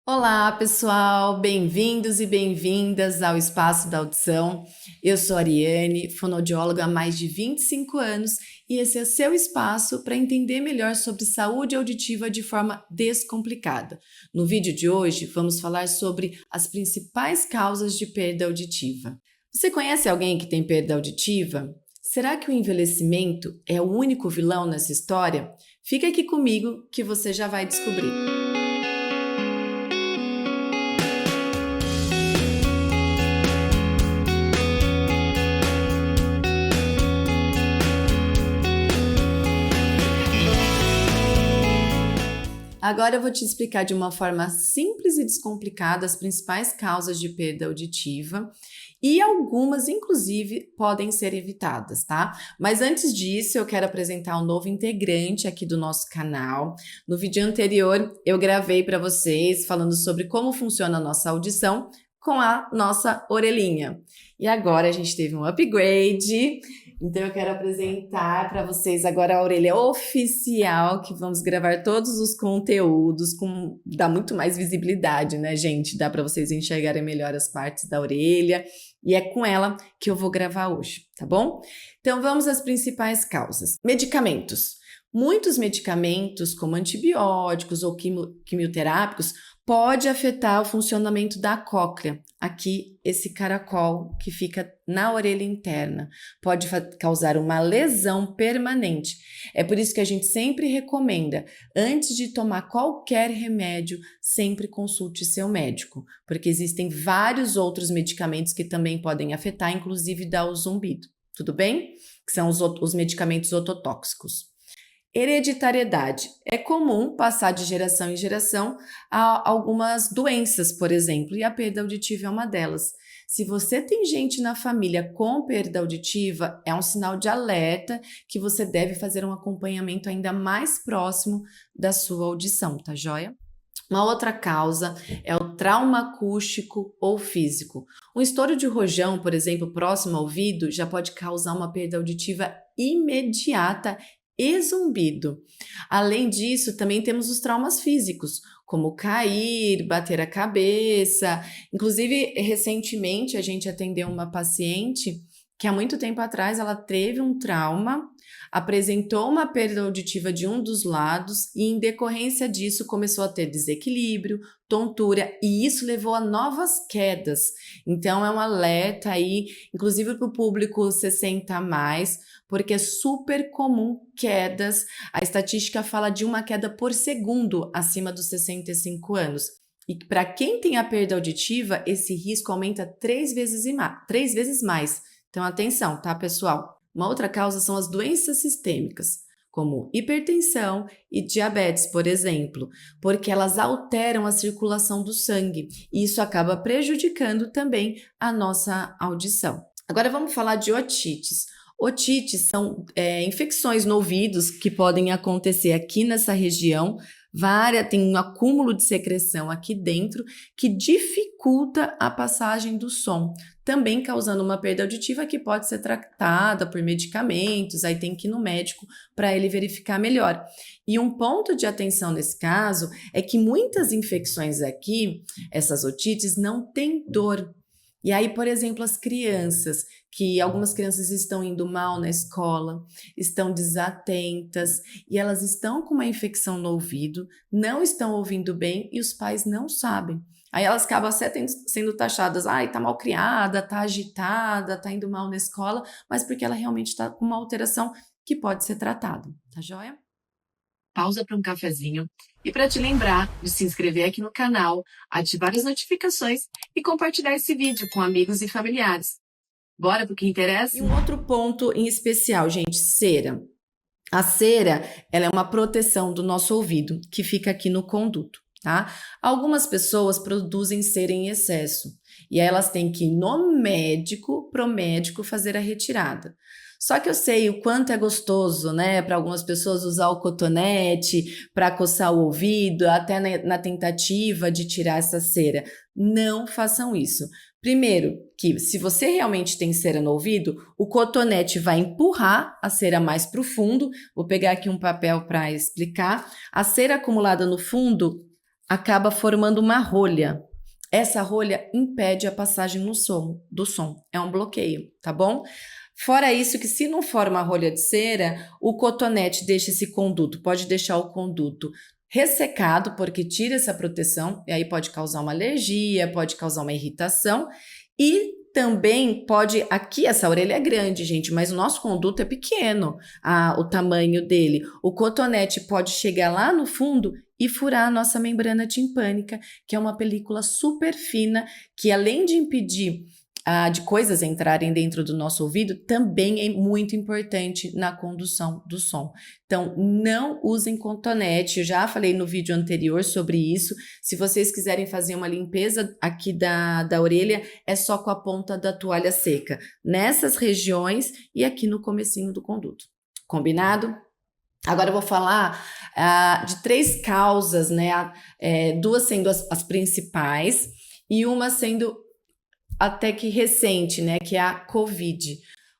Olá, pessoal, bem-vindos e bem-vindas ao Espaço da Audição. Eu sou a Ariane, fonoaudióloga há mais de 25 anos e esse é o seu espaço para entender melhor sobre saúde auditiva de forma descomplicada. No vídeo de hoje, vamos falar sobre as principais causas de perda auditiva. Você conhece alguém que tem perda auditiva? Será que o envelhecimento é o único vilão nessa história? Fica aqui comigo que você já vai descobrir. Agora eu vou te explicar de uma forma simples e descomplicada as principais causas de perda auditiva e algumas, inclusive, podem ser evitadas, tá? Mas antes disso, eu quero apresentar um novo integrante aqui do nosso canal. No vídeo anterior, eu gravei para vocês falando sobre como funciona a nossa audição com a nossa orelhinha. E agora a gente teve um upgrade. Então eu quero apresentar para vocês agora a orelha oficial, que vamos gravar todos os conteúdos, dá muito mais visibilidade, né, gente? Dá para vocês enxergarem melhor as partes da orelha, e é com ela que eu vou gravar hoje, tá bom? Então vamos às principais causas. Medicamentos. Muitos medicamentos, como antibióticos ou quimioterápicos, pode afetar o funcionamento da cóclea, aqui esse caracol que fica na orelha interna, pode causar uma lesão permanente. É por isso que a gente sempre recomenda, antes de tomar qualquer remédio, sempre consulte seu médico, porque existem vários outros medicamentos que também podem afetar, inclusive dar o zumbido, tudo bem? Que são os medicamentos ototóxicos. Hereditariedade. É comum passar de geração em geração a algumas doenças, por exemplo, e a perda auditiva é uma delas. Se você tem gente na família com perda auditiva, é um sinal de alerta que você deve fazer um acompanhamento ainda mais próximo da sua audição, tá joia? Uma outra causa é o trauma acústico ou físico. Um estouro de rojão, por exemplo, próximo ao ouvido, já pode causar uma perda auditiva imediata e zumbido. Além disso, também temos os traumas físicos, como cair, bater a cabeça. Inclusive, recentemente a gente atendeu uma paciente que há muito tempo atrás ela teve um trauma, apresentou uma perda auditiva de um dos lados e, em decorrência disso, começou a ter desequilíbrio, tontura e isso levou a novas quedas. Então, é um alerta aí, inclusive para o público 60 a mais, porque é super comum quedas. A estatística fala de uma queda por segundo acima dos 65 anos. E para quem tem a perda auditiva, esse risco aumenta 3 vezes mais. Então, atenção, tá, pessoal? Uma outra causa são as doenças sistêmicas, como hipertensão e diabetes, por exemplo, porque elas alteram a circulação do sangue e isso acaba prejudicando também a nossa audição. Agora vamos falar de otites. Otites são infecções no ouvido que podem acontecer aqui nessa região. Tem um acúmulo de secreção aqui dentro que dificulta a passagem do som, também causando uma perda auditiva que pode ser tratada por medicamentos, aí tem que ir no médico para ele verificar melhor. E um ponto de atenção nesse caso é que muitas infecções aqui, essas otites, não têm dor. E aí, por exemplo, as crianças, que algumas crianças estão indo mal na escola, estão desatentas e elas estão com uma infecção no ouvido, não estão ouvindo bem e os pais não sabem. Aí elas acabam sendo taxadas, tá mal criada, tá agitada, tá indo mal na escola, mas porque ela realmente está com uma alteração que pode ser tratada, tá joia? Pausa para um cafezinho e para te lembrar de se inscrever aqui no canal, ativar as notificações e compartilhar esse vídeo com amigos e familiares. Bora pro que interessa? E um outro ponto em especial, gente, cera. A cera, ela é uma proteção do nosso ouvido, que fica aqui no conduto, tá? Algumas pessoas produzem cera em excesso, e aí elas têm que ir no médico, pro médico fazer a retirada. Só que eu sei o quanto é gostoso, né, para algumas pessoas usar o cotonete para coçar o ouvido, até na tentativa de tirar essa cera. Não façam isso. Primeiro, que se você realmente tem cera no ouvido, o cotonete vai empurrar a cera mais para o fundo. Vou pegar aqui um papel para explicar. A cera acumulada no fundo acaba formando uma rolha. Essa rolha impede a passagem do som. É um bloqueio, tá bom? Fora isso, que se não forma a rolha de cera, o cotonete deixa esse conduto, pode deixar o conduto ressecado, porque tira essa proteção, e aí pode causar uma alergia, pode causar uma irritação, e também pode, aqui essa orelha é grande, gente, mas o nosso conduto é pequeno, o tamanho dele. O cotonete pode chegar lá no fundo e furar a nossa membrana timpânica, que é uma película super fina, que além de impedir de coisas entrarem dentro do nosso ouvido, também é muito importante na condução do som. Então, não usem cotonete, eu já falei no vídeo anterior sobre isso. Se vocês quiserem fazer uma limpeza aqui da orelha, é só com a ponta da toalha seca, nessas regiões e aqui no comecinho do conduto. Combinado? Agora eu vou falar de 3 causas, né? 2 sendo as principais e uma sendo até que recente, né, que é a COVID.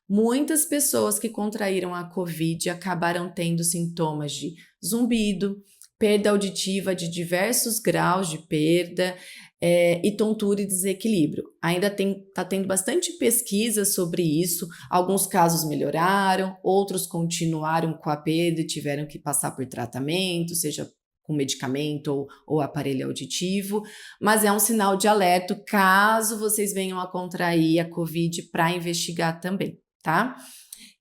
Muitas pessoas que contraíram a COVID acabaram tendo sintomas de zumbido, perda auditiva de diversos graus de perda e tontura e desequilíbrio. Ainda tá tendo bastante pesquisa sobre isso, alguns casos melhoraram, outros continuaram com a perda e tiveram que passar por tratamento, seja com medicamento ou aparelho auditivo, mas é um sinal de alerta caso vocês venham a contrair a COVID para investigar também, tá?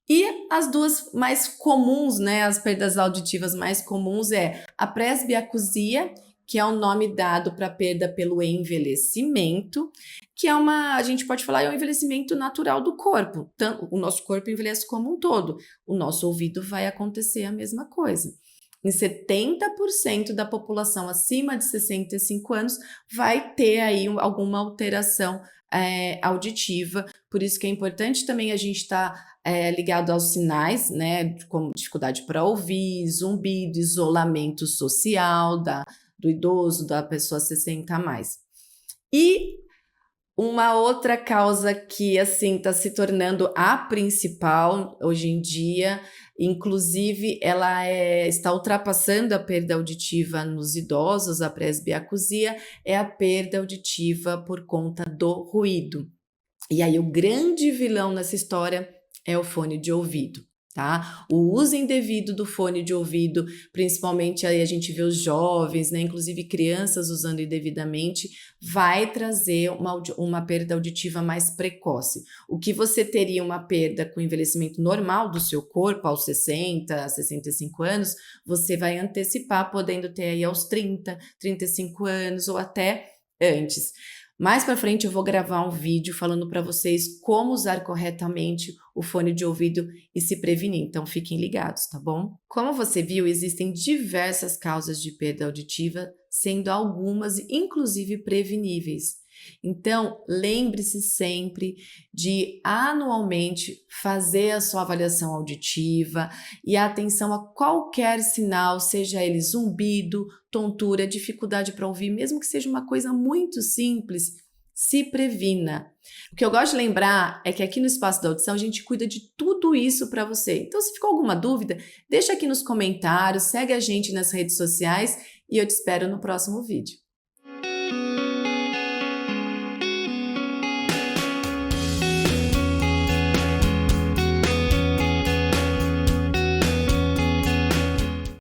E as 2 mais comuns, né, as perdas auditivas mais comuns é a presbiacusia, que é o nome dado para perda pelo envelhecimento, que é a gente pode falar, é um envelhecimento natural do corpo. Então, o nosso corpo envelhece como um todo, o nosso ouvido vai acontecer a mesma coisa. Em 70% da população acima de 65 anos vai ter aí alguma alteração auditiva, por isso que é importante também a gente estar ligado aos sinais, né, como dificuldade para ouvir, zumbido, isolamento social do idoso, da pessoa 60 a mais. E uma outra causa que, assim, está se tornando a principal hoje em dia, inclusive ela está ultrapassando a perda auditiva nos idosos, a presbiacusia, é a perda auditiva por conta do ruído. E aí o grande vilão nessa história é o fone de ouvido. Tá? O uso indevido do fone de ouvido, principalmente aí a gente vê os jovens, né, inclusive crianças usando indevidamente, vai trazer uma perda auditiva mais precoce. O que você teria uma perda com envelhecimento normal do seu corpo aos 60, 65 anos, você vai antecipar, podendo ter aí aos 30, 35 anos ou até antes. Mais para frente eu vou gravar um vídeo falando para vocês como usar corretamente o fone de ouvido e se prevenir, então fiquem ligados, tá bom? Como você viu, existem diversas causas de perda auditiva, sendo algumas inclusive preveníveis. Então, lembre-se sempre de anualmente fazer a sua avaliação auditiva e atenção a qualquer sinal, seja ele zumbido, tontura, dificuldade para ouvir, mesmo que seja uma coisa muito simples, se previna. O que eu gosto de lembrar é que aqui no Espaço da Audição a gente cuida de tudo isso para você. Então, se ficou alguma dúvida, deixa aqui nos comentários, segue a gente nas redes sociais e eu te espero no próximo vídeo.